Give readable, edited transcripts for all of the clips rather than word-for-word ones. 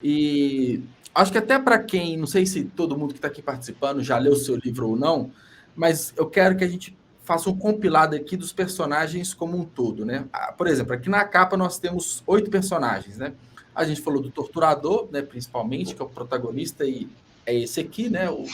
E acho que até para quem, não sei se todo mundo que está aqui participando já leu o seu livro ou não, mas eu quero que a gente faça um compilado aqui dos personagens como um todo, né? Por exemplo, aqui na capa nós temos 8 personagens, né? A gente falou do torturador, né, principalmente, que é o protagonista, e é esse aqui, né? O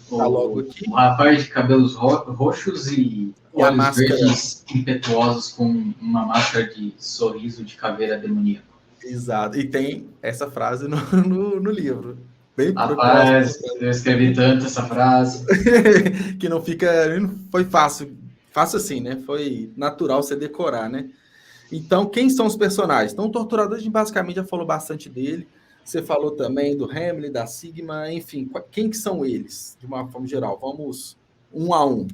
tá logo O aqui. rapaz de cabelos roxos e E a olhos máscara. verdes impetuosos com uma máscara de sorriso de caveira demoníaca. Exato. E tem essa frase no livro. Bem próximo da Rapaz, eu escrevi tanto essa frase. que não fica. Não foi fácil. Fácil assim, né? Foi natural você decorar, né? Então, quem são os personagens? Então, o Torturador, a gente basicamente já falou bastante dele. Você falou também do Hamlet, da Sigma, enfim. Quem que são eles, de uma forma geral? Vamos um a um.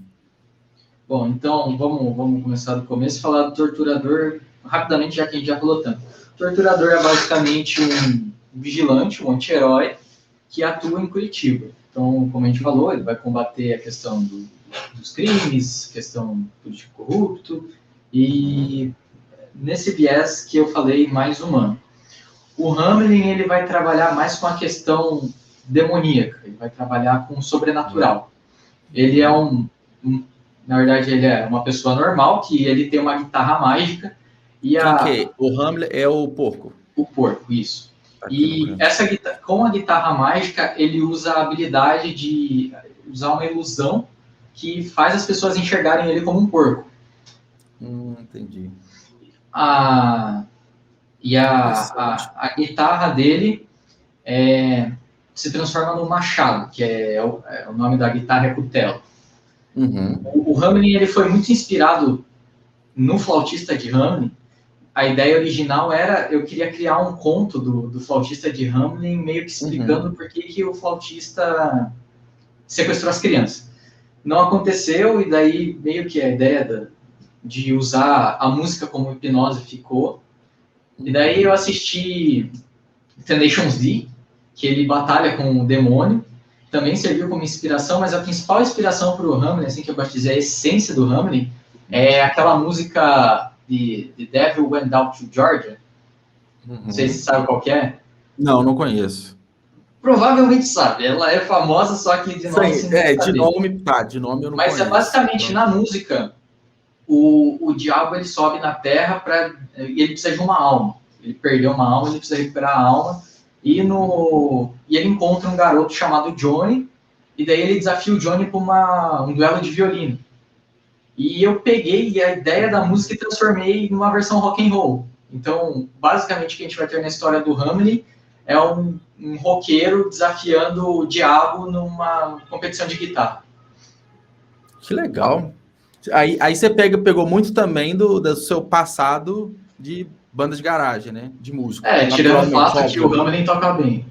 Bom, então vamos começar do começo e falar do torturador rapidamente, já que a gente já falou tanto. O torturador é basicamente um vigilante, um anti-herói que atua em Curitiba. Então, como a gente falou, ele vai combater a questão dos crimes, questão político corrupto e nesse viés que eu falei mais humano. O Hamlin ele vai trabalhar mais com a questão demoníaca, ele vai trabalhar com o sobrenatural. Ele é na verdade, ele é uma pessoa normal, que ele tem uma guitarra mágica e Quem que é? O Hamlet é o porco. o porco, isso. Tá aqui no E canto. com a guitarra mágica, ele usa a habilidade de usar uma ilusão que faz as pessoas enxergarem ele como um porco. Entendi. A guitarra dele se transforma no machado, que é o nome da guitarra é cutelo. Uhum. O Hamlin ele foi muito inspirado no flautista de Hamelin. A ideia original era, eu queria criar um conto do flautista de Hamelin, meio que explicando por que o flautista sequestrou as crianças. Não aconteceu, e daí meio que a ideia de usar a música como hipnose ficou. E daí eu assisti Tenacious D, que ele batalha com o demônio, também serviu como inspiração, mas a principal inspiração para o Hamelin, assim que eu gosto de dizer, a essência do Hamelin, é aquela música de The Devil Went Down to Georgia. Não sei se você sabe qual que é. Não conheço. Provavelmente sabe, ela é famosa, só que de nome você não de nome, tá, de nome eu não Mas conheço. basicamente, na música, o diabo ele sobe na terra e ele precisa de uma alma. Ele perdeu uma alma, ele precisa recuperar a alma. E ele encontra um garoto chamado Johnny, e daí ele desafia o Johnny para um duelo de violino. E eu peguei a ideia da música e transformei numa versão rock and roll. Então, basicamente, o que a gente vai ter na história do Hamlin é um roqueiro desafiando o diabo numa competição de guitarra. Que legal. Aí você pegou muito também do seu passado de banda de garagem, né? De músico. Tirando o fato que o Hamlin toca bem.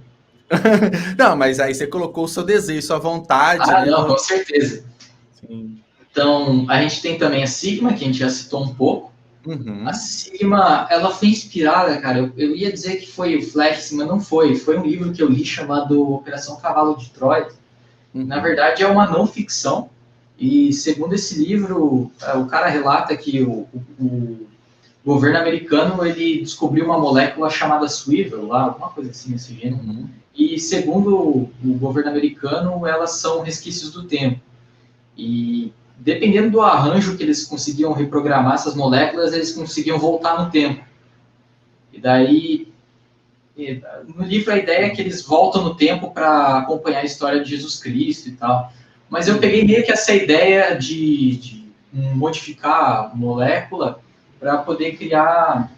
Não, mas aí você colocou o seu desejo, sua vontade, né? Não, com certeza. Sim. Então, a gente tem também a Sigma, que a gente já citou um pouco. Uhum. A Sigma, ela foi inspirada, cara, eu ia dizer que foi o Flash, mas não foi. Foi um livro que eu li chamado Operação Cavalo de Troia. Na verdade, é uma não ficção. E, segundo esse livro, o cara relata que o governo americano ele descobriu uma molécula chamada Swivel, lá, alguma coisa assim nesse gênero. E, segundo o governo americano, elas são resquícios do tempo. E, dependendo do arranjo que eles conseguiam reprogramar essas moléculas, eles conseguiam voltar no tempo. E daí, no livro, a ideia é que eles voltam no tempo para acompanhar a história de Jesus Cristo e tal. Mas eu peguei meio que essa ideia de modificar a molécula para poder criar,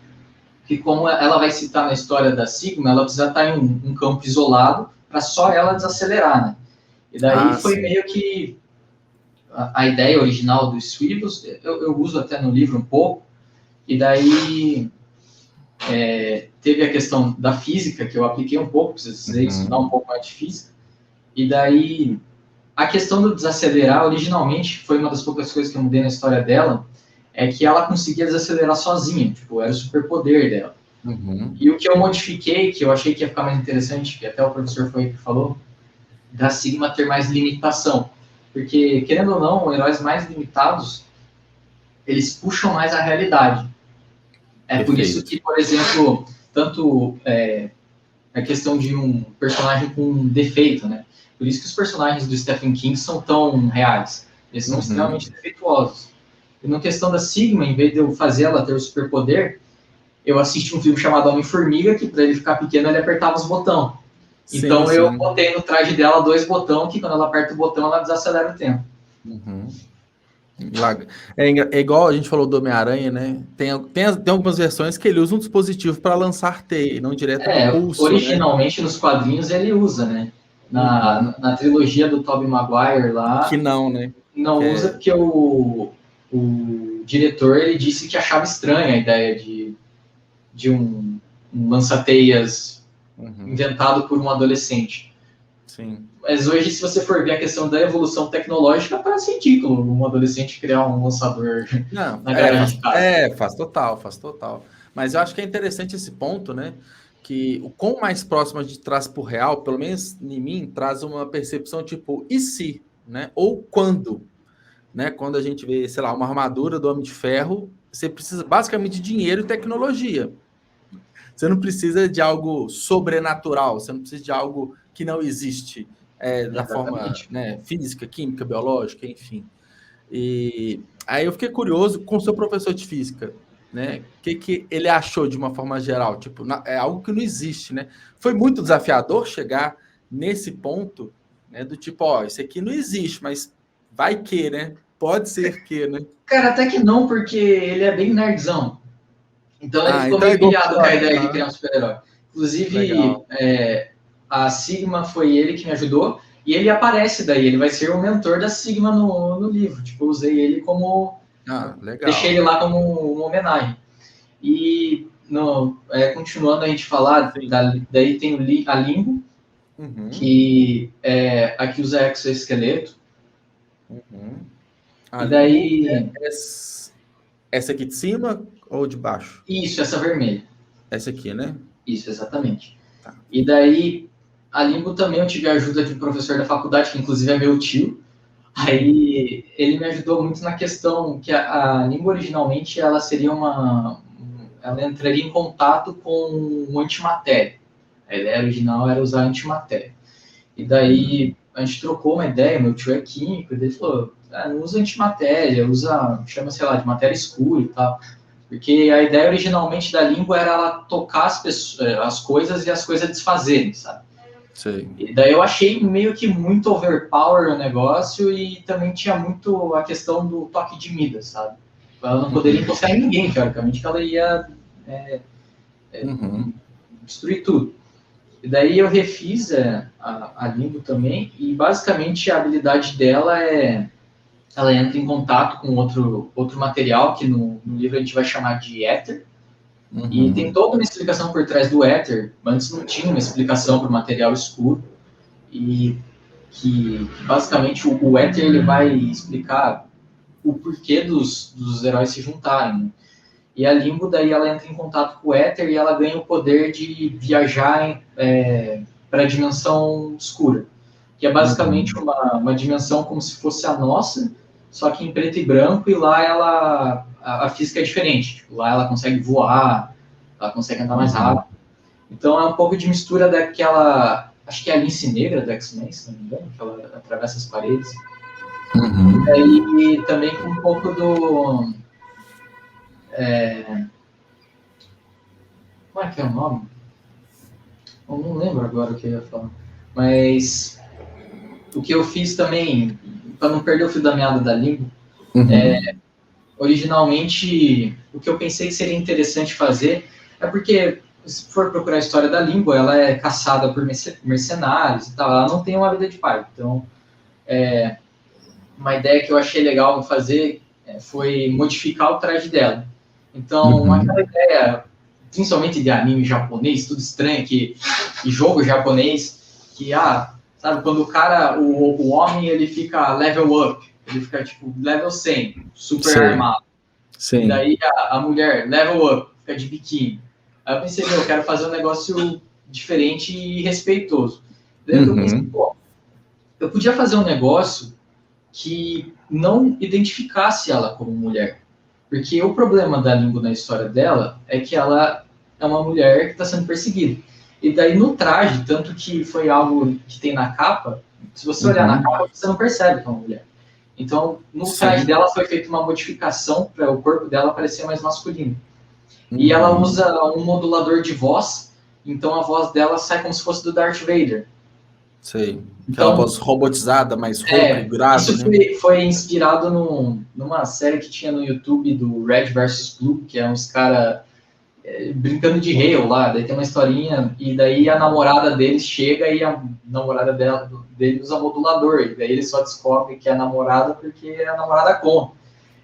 que como ela vai citar na história da Sigma, ela precisa estar em um campo isolado para só ela desacelerar, né? E daí foi meio que a ideia original dos Swivels, eu uso até no livro um pouco, e daí teve a questão da física, que eu apliquei um pouco, precisei estudar um pouco mais de física, e daí a questão do desacelerar, originalmente, foi uma das poucas coisas que eu mudei na história dela, é que ela conseguia desacelerar sozinha, tipo, era o superpoder dela. E o que eu modifiquei, que eu achei que ia ficar mais interessante, que até o professor foi que falou, da Sigma ter mais limitação. Porque, querendo ou não, heróis mais limitados, eles puxam mais a realidade. Por isso que, por exemplo, tanto a questão de um personagem com um defeito, né? Por isso que os personagens do Stephen King são tão reais. Eles são extremamente defeituosos. E na questão da Sigma, em vez de eu fazer ela ter o superpoder, eu assisti um filme chamado Homem-Formiga, que para ele ficar pequeno, ele apertava os botões. Então sim. eu botei no traje dela 2 botões, que quando ela aperta o botão, ela desacelera o tempo. É igual a gente falou do Homem-Aranha, né? Tem algumas versões que ele usa um dispositivo para lançar teia, não direto no pulso. Originalmente, né? Nos quadrinhos ele usa, né? Na trilogia do Tobey Maguire lá. Que não, né? Não usa porque o diretor ele disse que achava estranha a ideia de um lança-teias inventado por um adolescente. Sim. Mas hoje, se você for ver a questão da evolução tecnológica, parece ridículo um adolescente criar um lançador na garagem de casa. Faz total. Mas eu acho que é interessante esse ponto, né? Que o quão mais próximo a gente traz por real, pelo menos em mim, traz uma percepção tipo, e se? Né? Ou quando? Né? Quando a gente vê, sei lá, uma armadura do Homem de Ferro, você precisa basicamente de dinheiro e tecnologia. Você não precisa de algo sobrenatural, você não precisa de algo que não existe da forma, né, física, química, biológica, enfim. E aí eu fiquei curioso com o seu professor de física, né? O que ele achou de uma forma geral? Tipo, é algo que não existe, né? Foi muito desafiador chegar nesse ponto, né? Do tipo, ó, isso aqui não existe, mas vai que, né? Pode ser que, né? Cara, até que não, porque ele é bem nerdzão. Então ele ficou meio pilhado com a ideia de criar um super-herói. Inclusive, a Sigma foi ele que me ajudou, e ele aparece daí, ele vai ser o mentor da Sigma no livro. Tipo, eu usei ele como... Deixei ele lá como uma homenagem. E, continuando a gente falar, daí tem a Limbo, que é a que usa exoesqueleto. E daí... Essa aqui de cima ou de baixo? Isso, essa vermelha. Essa aqui, né? Isso, exatamente. Tá. E daí, a Limbo também eu tive a ajuda de um professor da faculdade, que inclusive é meu tio. Aí ele me ajudou muito na questão que a Limbo originalmente ela seria ela entraria em contato com o antimatéria. A ideia original era usar antimatéria. E daí a gente trocou uma ideia, meu tio é químico, e ele falou, não usa antimatéria, chama, sei lá, de matéria escura e tal. Porque a ideia originalmente da língua era ela tocar as coisas e as coisas desfazerem, sabe? Sim. E daí eu achei meio que muito overpower o negócio e também tinha muito a questão do toque de Midas, sabe? Ela não poderia encostar em ninguém, teoricamente, que ela ia destruir tudo. E daí eu refiz a Limbo também, e basicamente a habilidade dela ela entra em contato com outro material, que no livro a gente vai chamar de éter, e tem toda uma explicação por trás do éter. Antes não tinha uma explicação para o material escuro, e que basicamente o éter ele vai explicar o porquê dos heróis se juntarem, né? E a Limbo, daí ela entra em contato com o éter e ela ganha o poder de viajar para a dimensão escura, que é basicamente uma dimensão como se fosse a nossa, só que em preto e branco, e lá a física é diferente. Tipo, lá ela consegue voar, ela consegue andar mais rápido. Então é um pouco de mistura daquela, acho que é a Lince Negra do X-Men, se não me engano, que ela atravessa as paredes. E aí também com um pouco do... como é que é o nome? Eu não lembro agora o que eu ia falar. Mas o que eu fiz também, para não perder o fio da meada da língua, originalmente o que eu pensei que seria interessante fazer é porque, se for procurar a história da língua, ela é caçada por mercenários e tal, ela não tem uma vida de pai. Então, uma ideia que eu achei legal fazer foi modificar o traje dela. Então, aquela ideia, principalmente de anime japonês, tudo estranho, e jogo japonês, que, sabe, quando o homem, ele fica level up, ele fica, tipo, level 100, super armado. Sim. E daí a mulher, level up, fica de biquíni. Aí eu pensei, eu quero fazer um negócio diferente e respeitoso. Daí eu pensei, eu podia fazer um negócio que não identificasse ela como mulher. Porque o problema da língua na história dela é que ela é uma mulher que está sendo perseguida. E daí no traje, tanto que foi algo que tem na capa, se você olhar na capa, você não percebe que é uma mulher. Então, no traje dela foi feita uma modificação para o corpo dela parecer mais masculino. E ela usa um modulador de voz, então a voz dela sai como se fosse do Darth Vader. Sei. Aquela voz robotizada, mais rouca e grave, isso foi inspirado numa série que tinha no YouTube do Red vs Blue, que é uns caras brincando de Halo lá, daí tem uma historinha, e daí a namorada deles chega e a namorada dele usa modulador, e daí ele só descobre que é a namorada porque a namorada come.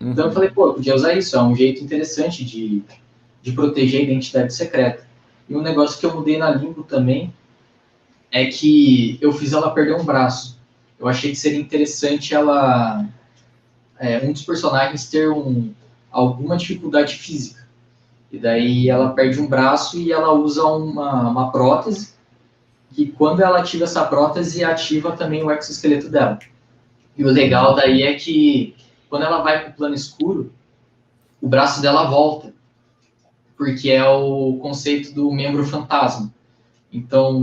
Então eu falei, pô, eu podia usar isso, é um jeito interessante de proteger a identidade secreta. E um negócio que eu mudei na língua também é que eu fiz ela perder um braço. Eu achei que seria interessante ela, um dos personagens ter alguma dificuldade física. E daí ela perde um braço e ela usa uma prótese, que quando ela ativa essa prótese, ativa também o exoesqueleto dela. E o legal daí é que quando ela vai para o plano escuro, o braço dela volta, porque é o conceito do membro fantasma. Então,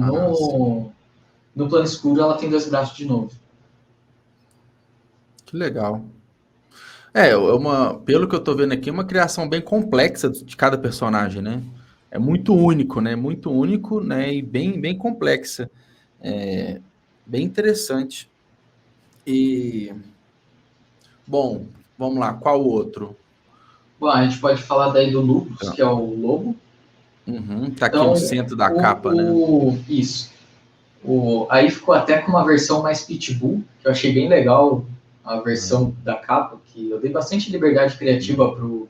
no plano escuro, ela tem 2 braços de novo. Que legal. Pelo que eu tô vendo aqui, é uma criação bem complexa de cada personagem, né? É muito único, né? Muito único, né? E bem complexa. Bem interessante. E... Bom, vamos lá. Qual outro? Bom, a gente pode falar daí do Lupus, que é o lobo. Tá aqui no centro da capa, né? Isso. Aí ficou até com uma versão mais pitbull, que eu achei bem legal, a versão da capa, que eu dei bastante liberdade criativa pro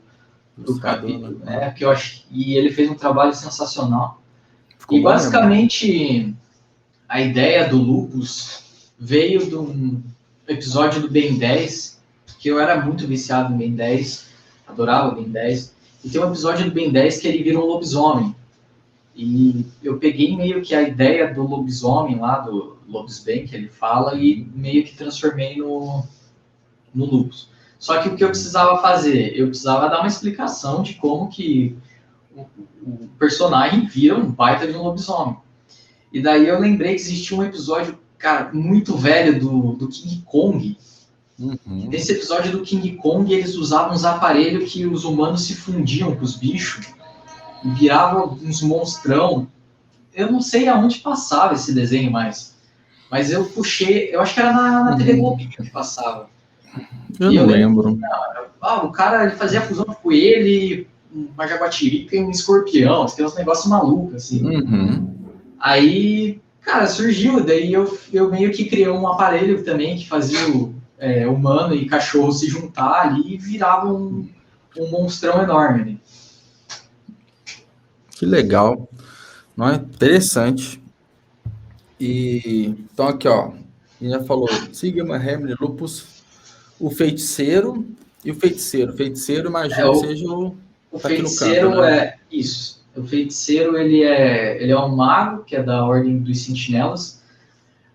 capítulo, né? Que eu acho, e ele fez um trabalho sensacional. Ficou basicamente a ideia do Lupus veio de um episódio do Ben 10, que eu era muito viciado em Ben 10, adorava Ben 10, e tem um episódio do Ben 10 que ele vira um lobisomem. E eu peguei meio que a ideia do lobisomem lá, do Lobisbane, que ele fala, e meio que transformei no Lupus. Só que o que eu precisava fazer? Eu precisava dar uma explicação de como que o personagem vira um baita de um lobisomem. E daí eu lembrei que existia um episódio, cara, muito velho do King Kong. Nesse episódio do King Kong, eles usavam uns aparelhos que os humanos se fundiam com os bichos e viravam uns monstrão. Eu não sei aonde passava esse desenho mais, mas eu puxei, eu acho que era na TV Globinho que passava. Eu não lembro. O cara ele fazia fusão com ele, uma jaguatirica e um escorpião, tem uns negócios malucos, assim. Aí, cara, surgiu, daí eu meio que criei um aparelho também que fazia o humano e cachorro se juntar ali e virava um monstrão enorme, né? Que legal. Não é interessante. E então aqui, ó, já falou Sigma, Hamlet, Lupus, o feiticeiro e o feiticeiro. O feiticeiro, imagino que seja o tá feiticeiro canto, né? Isso. O feiticeiro ele é um mago que é da ordem dos sentinelas.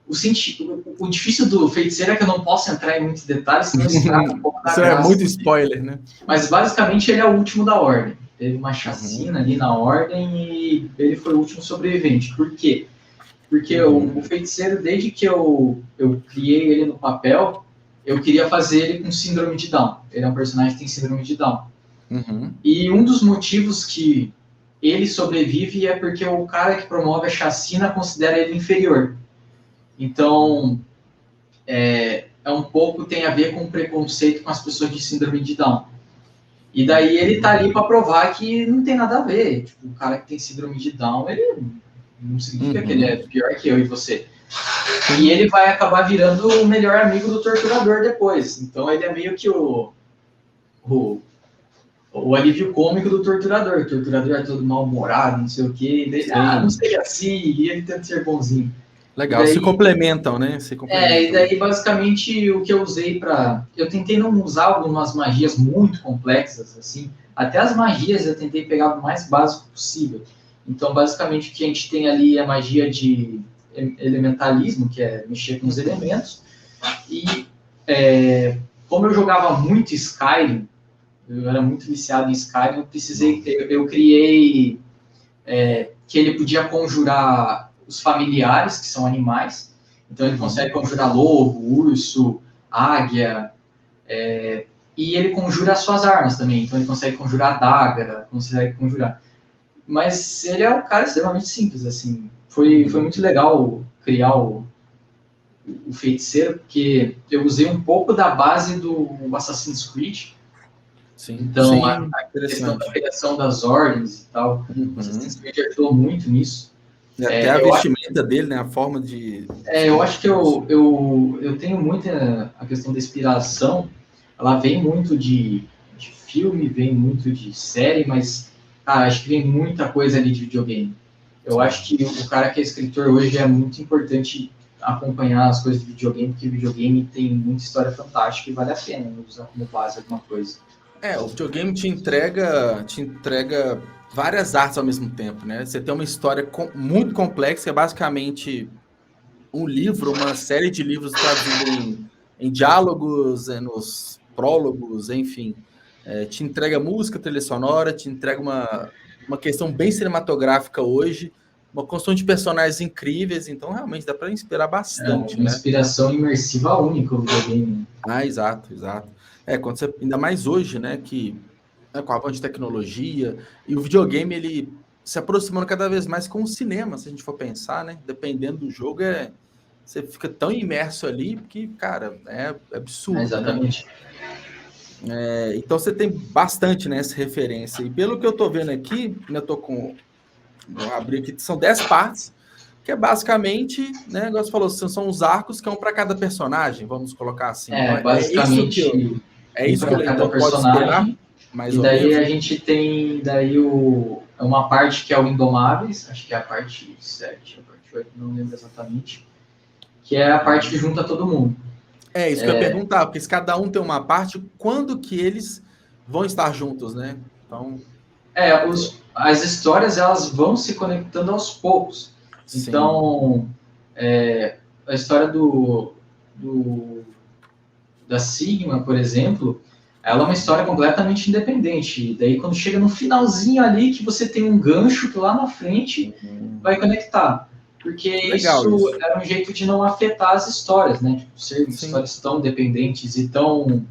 O difícil do feiticeiro é que eu não posso entrar em muitos detalhes, senão estraga um pouco da graça. Isso é muito spoiler, né? Mas basicamente ele é o último da ordem. Teve uma chacina ali na ordem e ele foi o último sobrevivente. Por quê? Porque o feiticeiro, desde que eu criei ele no papel, eu queria fazer ele com síndrome de Down. Ele é um personagem que tem síndrome de Down. E um dos motivos que ele sobrevive é porque o cara que promove a chacina considera ele inferior. Então, um pouco tem a ver com preconceito com as pessoas de síndrome de Down. E daí ele tá ali para provar que não tem nada a ver. Tipo, o cara que tem síndrome de Down, ele não significa que ele é pior que eu e você. E ele vai acabar virando o melhor amigo do torturador depois. Então ele é meio que o alívio cômico do torturador. O torturador é todo mal-humorado, não sei o quê. E ele, não sei assim, e ele tenta ser bonzinho. Legal, daí, se complementam, né? E daí basicamente o que eu usei eu tentei não usar algumas magias muito complexas, assim. Até as magias eu tentei pegar o mais básico possível. Então, basicamente, o que a gente tem ali é a magia de elementalismo, que é mexer com os elementos. E como eu jogava muito Skyrim, eu era muito viciado em Skyrim, eu criei que ele podia conjurar os familiares, que são animais. Então ele consegue conjurar lobo, urso, águia, e ele conjura as suas armas também. Então ele consegue conjurar adaga, consegue conjurar. Mas ele é um cara extremamente simples, assim. Foi muito legal criar o feiticeiro, porque eu usei um pouco da base do Assassin's Creed. Sim, então, sim, a questão da criação das ordens e tal, o Assassin's Creed ajudou muito nisso. Até a vestimenta dele, né? A forma de... eu acho que eu tenho muita a questão da inspiração, ela vem muito de filme, vem muito de série, mas acho que vem muita coisa ali de videogame. Eu acho que o cara que é escritor hoje é muito importante acompanhar as coisas de videogame, porque videogame tem muita história fantástica e vale a pena usar como base alguma coisa. O videogame te entrega várias artes ao mesmo tempo, né? Você tem uma história muito complexa, que é basicamente um livro, uma série de livros traduzidos em diálogos, nos prólogos, enfim. Te entrega música, trilha sonora, te entrega uma questão bem cinematográfica hoje, uma construção de personagens incríveis, então realmente dá para inspirar bastante, uma inspiração imersiva única o videogame. Exato. Quando você, ainda mais hoje, né, que com a avanço de tecnologia, e o videogame, ele se aproximando cada vez mais com o cinema, se a gente for pensar, né, dependendo do jogo, você fica tão imerso ali, que, cara, é absurdo, exatamente. Né? Então você tem bastante, né, essa referência, e pelo que eu tô vendo aqui, né, vou abrir aqui, são 10 partes, que é basicamente, né, igual você falou, são os arcos que é um para cada personagem, vamos colocar assim. Então, basicamente, isso que o leitor pode esperar, mais ou menos. E daí a gente tem uma parte que é o Indomáveis, acho que é a parte 7, a parte 8, não lembro exatamente, que é a parte que junta todo mundo. Isso que eu ia perguntar, porque se cada um tem uma parte, quando que eles vão estar juntos, né? Então... as histórias, elas vão se conectando aos poucos. Sim. Então, a história da Sigma, por exemplo, ela é uma história completamente independente. E daí, quando chega no finalzinho ali, que você tem um gancho que lá na frente vai conectar. Porque isso era um jeito de não afetar as histórias, né? Tipo, ser histórias tão dependentes e tão...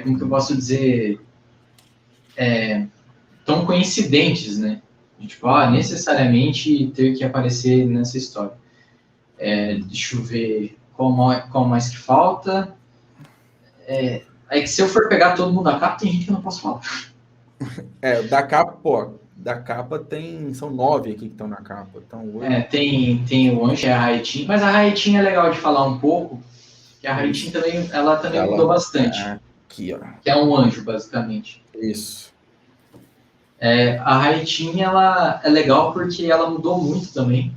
como que eu posso dizer... tão coincidentes, né? De, tipo, necessariamente ter que aparecer nessa história. Deixa eu ver qual mais que falta. Que se eu for pegar todo mundo da capa, tem gente que eu não posso falar. Da capa são 9 aqui que estão na capa. Então, tem o Anjo e a Raitin, mas a Raitin é legal de falar um pouco, que a Raitin também mudou bastante. Aqui, ó. Que é um anjo, basicamente. Isso. A Raitin, ela é legal porque ela mudou muito também.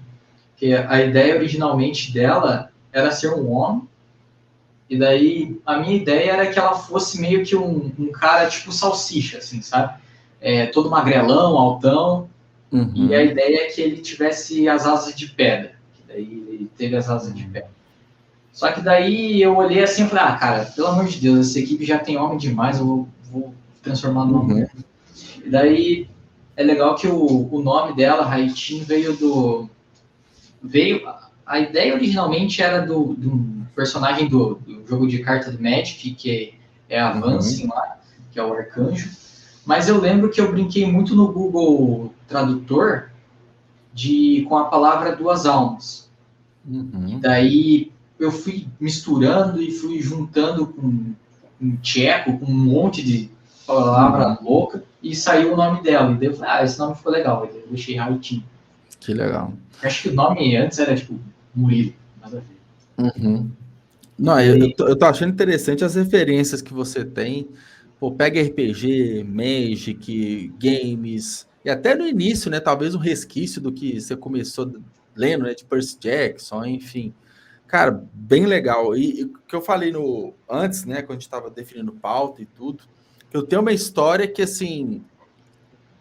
Porque a ideia originalmente dela era ser um homem, e daí a minha ideia era que ela fosse meio que um cara tipo salsicha, assim, sabe? Todo magrelão, altão, e a ideia é que ele tivesse as asas de pedra, que daí ele teve as asas de pedra. Só que daí eu olhei assim e falei, cara, pelo amor de Deus, essa equipe já tem homem demais, eu vou transformar numa mulher. E daí é legal que o nome dela, Raitin, a ideia originalmente era do personagem do jogo de carta do Magic, que é a Vance lá, que é o arcanjo. Mas eu lembro que eu brinquei muito no Google Tradutor com a palavra duas almas. E daí eu fui misturando e fui juntando com um tcheco, com um monte de palavra louca, e saiu o nome dela. E daí eu falei, esse nome ficou legal. E daí eu deixei Raitin. Que legal. Acho que o nome antes era tipo Murilo, nada a ver. Não, eu tô achando interessante as referências que você tem. Pô, pega RPG, Magic, games, e até no início, né? Talvez um resquício do que você começou lendo, né? De Percy Jackson, enfim. Cara, bem legal. E o que eu falei antes, né? Quando a gente estava definindo pauta e tudo, que eu tenho uma história que, assim,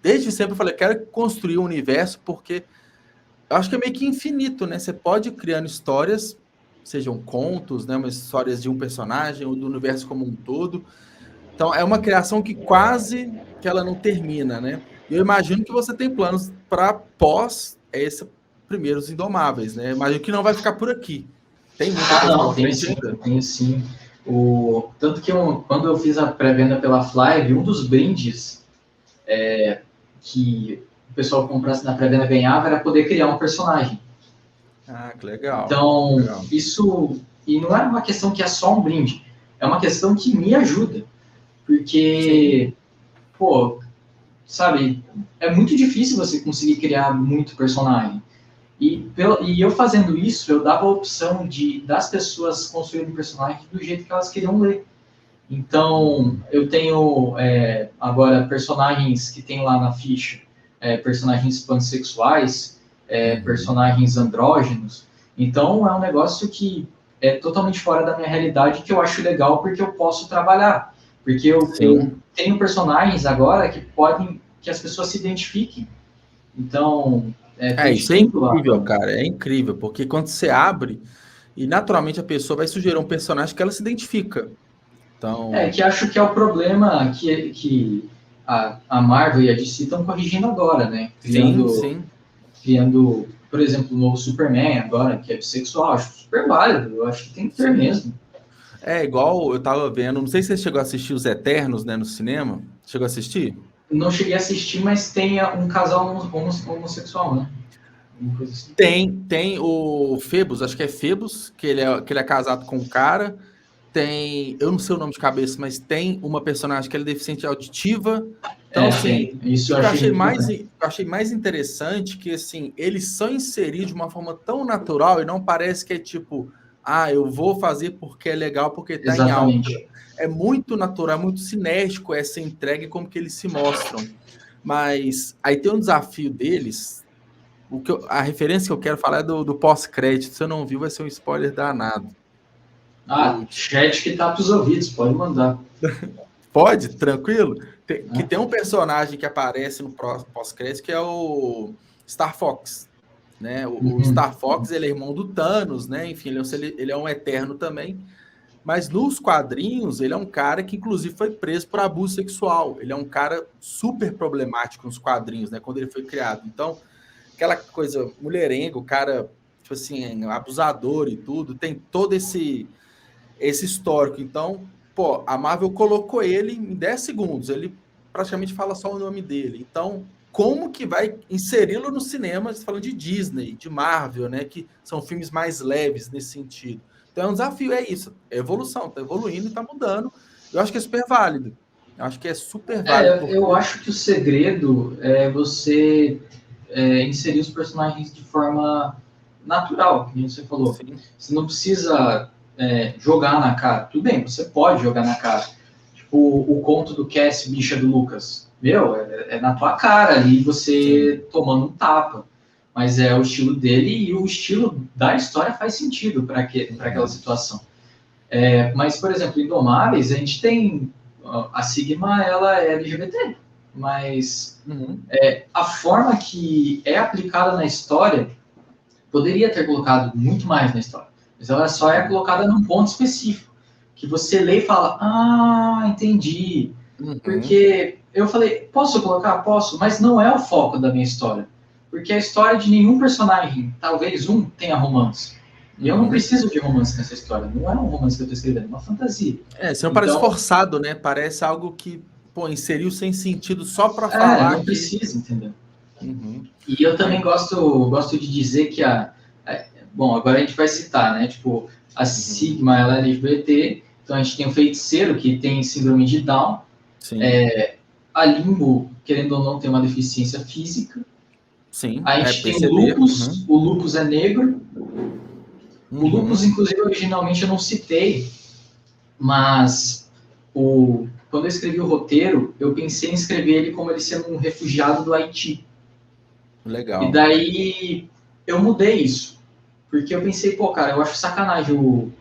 desde sempre eu falei, quero construir um universo, porque eu acho que é meio que infinito, né? Você pode ir criando histórias, sejam contos, né? Mas histórias de um personagem ou do universo como um todo. Então, é uma criação que quase que ela não termina, né? E eu imagino que você tem planos para pós esse primeiros Indomáveis, né? Imagino que não vai ficar por aqui. Tem muita coisa não, tem sim, ainda. Tem sim. Tanto que quando eu fiz a pré-venda pela Fly, um dos brindes que o pessoal comprasse na pré-venda ganhava era poder criar um personagem. Ah, que legal. Então, legal. Isso... E não é uma questão que é só um brinde. É uma questão que me ajuda. Porque, pô, sabe, é muito difícil você conseguir criar muito personagem. E eu fazendo isso, eu dava a opção das pessoas construírem personagens do jeito que elas queriam ler. Então, eu tenho agora personagens que tem lá na ficha, personagens pansexuais, personagens andrógenos. Então, é um negócio que é totalmente fora da minha realidade, que eu acho legal porque eu posso trabalhar. Porque eu tenho personagens agora que as pessoas se identifiquem. Então, isso é incrível, cara. É incrível, porque quando você abre, e naturalmente a pessoa vai sugerir um personagem que ela se identifica. Então... que acho que é o problema que a Marvel e a DC estão corrigindo agora, né? Criando, por exemplo, o novo Superman agora, que é bissexual. Acho super válido. Eu acho que tem que ter mesmo. É igual eu tava vendo, não sei se você chegou a assistir Os Eternos, né, no cinema. Chegou a assistir? Não cheguei a assistir, mas tem um casal homossexual, né? Assim. Tem o Phoebus, acho que é Phoebus, que ele é casado com um cara. Tem, eu não sei o nome de cabeça, mas tem uma personagem que ela é deficiente auditiva. Então, assim, isso eu achei mais interessante que, assim, eles são inseridos de uma forma tão natural e não parece que é tipo, eu vou fazer porque é legal, porque tá em alta. É muito natural, é muito cinético essa entrega e como que eles se mostram. Mas aí tem um desafio deles. A referência que eu quero falar é do pós-crédito. Se eu não viu, vai ser um spoiler danado. Chat que tá pros ouvidos, pode mandar. Pode? Tranquilo? Que tem um personagem que aparece no pós-crédito que é o Star Fox. Né? O Star Fox, ele é irmão do Thanos, né? Enfim, ele é um eterno também. Mas nos quadrinhos, ele é um cara que, inclusive, foi preso por abuso sexual. Ele é um cara super problemático nos quadrinhos, né? Quando ele foi criado. Então, aquela coisa mulherenga, o cara, tipo assim, abusador e tudo, tem todo esse histórico. Então, pô, a Marvel colocou ele em 10 segundos. Ele praticamente fala só o nome dele. Então, como que vai inseri-lo no cinema, falando de Disney, de Marvel, né? Que são filmes mais leves nesse sentido. Então, é um desafio, é isso. É evolução, tá evoluindo e tá mudando. Eu acho que é super válido. Eu acho que é super válido. Eu acho que o segredo é você inserir os personagens de forma natural, como você falou. Sim. Você não precisa jogar na cara. Tudo bem, você pode jogar na cara. Tipo, o conto do Cass, Bicha do Lucas. É na tua cara ali, você tomando um tapa. Mas é o estilo dele e o estilo da história faz sentido para aquela situação. Mas, por exemplo, em Indomáveis, a gente tem... A Sigma, ela é LGBT. Mas a forma que é aplicada na história poderia ter colocado muito mais na história. Mas ela só é colocada num ponto específico. Que você lê e fala, entendi. Porque eu falei, posso colocar? Posso, mas não é o foco da minha história. Porque a história de nenhum personagem, talvez um, tenha romance. E eu não preciso de romance nessa história. Não é um romance que eu estou escrevendo, é uma fantasia. Você não parece forçado, né? Parece algo que, inseriu sem sentido só para falar. Não precisa, entendeu? E eu também gosto de dizer que bom, agora a gente vai citar, né? Tipo, a Sigma, ela é LGBT, então a gente tem o Feiticeiro, que tem síndrome de Down. Sim. A Limbo, querendo ou não, tem uma deficiência física. Sim. A gente tem o Lupus, o Lupus é negro. O Lupus, inclusive, originalmente eu não citei, mas quando eu escrevi o roteiro, eu pensei em escrever ele como ele sendo um refugiado do Haiti. Legal. E daí eu mudei isso, porque eu pensei, cara, eu acho sacanagem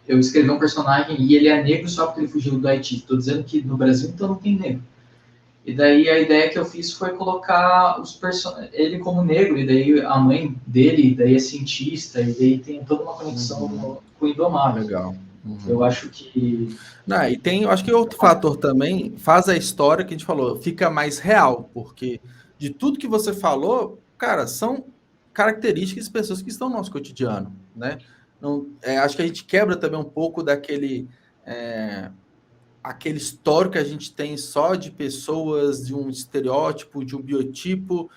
eu escrever um personagem e ele é negro só porque ele fugiu do Haiti. Estou dizendo que no Brasil então não tem negro. E daí a ideia que eu fiz foi colocar ele como negro, e daí a mãe dele daí é cientista, e daí tem toda uma conexão com o Indomável. Legal. Eu acho que... eu acho que outro fator também faz a história que a gente falou, fica mais real, porque de tudo que você falou, cara, são características de pessoas que estão no nosso cotidiano, né? Não, acho que a gente quebra também um pouco daquele aquele histórico que a gente tem só de pessoas, de um estereótipo, de um biotipo,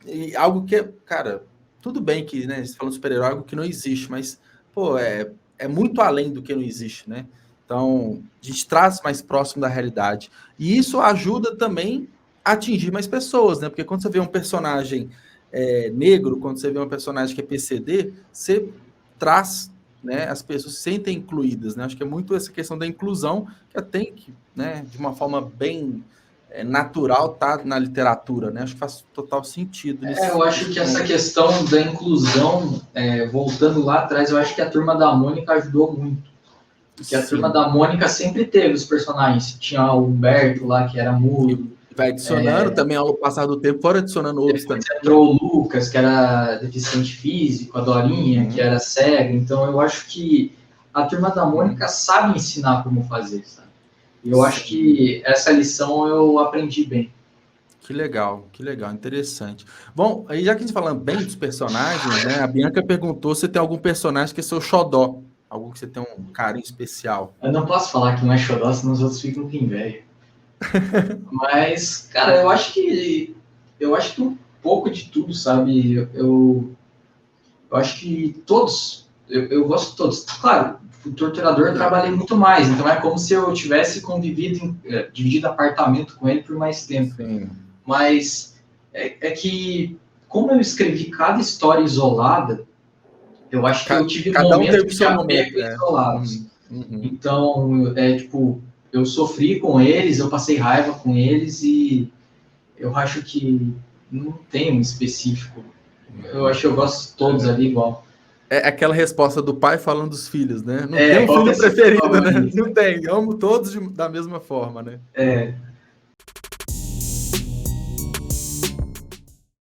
e algo que, cara, tudo bem que, né, você falando super-herói, algo que não existe, mas, pô, é muito além do que não existe, né? Então, a gente traz mais próximo da realidade. E isso ajuda também a atingir mais pessoas, né? Porque quando você vê um personagem negro, quando você vê um personagem que é PCD, você traz, né, as pessoas se sentem incluídas, né? Acho que é muito essa questão da inclusão que tem que, né, de uma forma bem natural, tá na literatura, né? Acho que faz total sentido Eu acho que essa questão da inclusão, voltando lá atrás, eu acho que a Turma da Mônica ajudou muito. Porque a Turma da Mônica sempre teve os personagens. Tinha o Humberto lá, que era mudo. Vai adicionando também ao passar do tempo, foram adicionando outros também. Entrou o Lucas, que era deficiente físico, a Dorinha, que era cega. Então, eu acho que a Turma da Mônica sabe ensinar como fazer, sabe? E eu acho que essa lição eu aprendi bem. Que legal, interessante. Bom, aí já que a gente falando bem dos personagens, né? A Bianca perguntou se tem algum personagem que é seu xodó, algum que você tem um carinho especial. Eu não posso falar que não é xodó, senão os outros ficam com inveja. Mas, cara, eu acho que um pouco de tudo, sabe? Eu acho que todos, eu gosto de todos. Claro, o Torturador eu trabalhei muito mais, então é como se eu tivesse convivido, dividido apartamento com ele por mais tempo. Sim. Mas é que, como eu escrevi cada história isolada, eu acho que eu tive momentos de apego isolados. Então, tipo, eu sofri com eles, eu passei raiva com eles e eu acho que não tem um específico. Eu acho que eu gosto de todos ali igual. É aquela resposta do pai falando dos filhos, né? Não tem um filho preferido, né? Não tem, amo todos da mesma forma, né?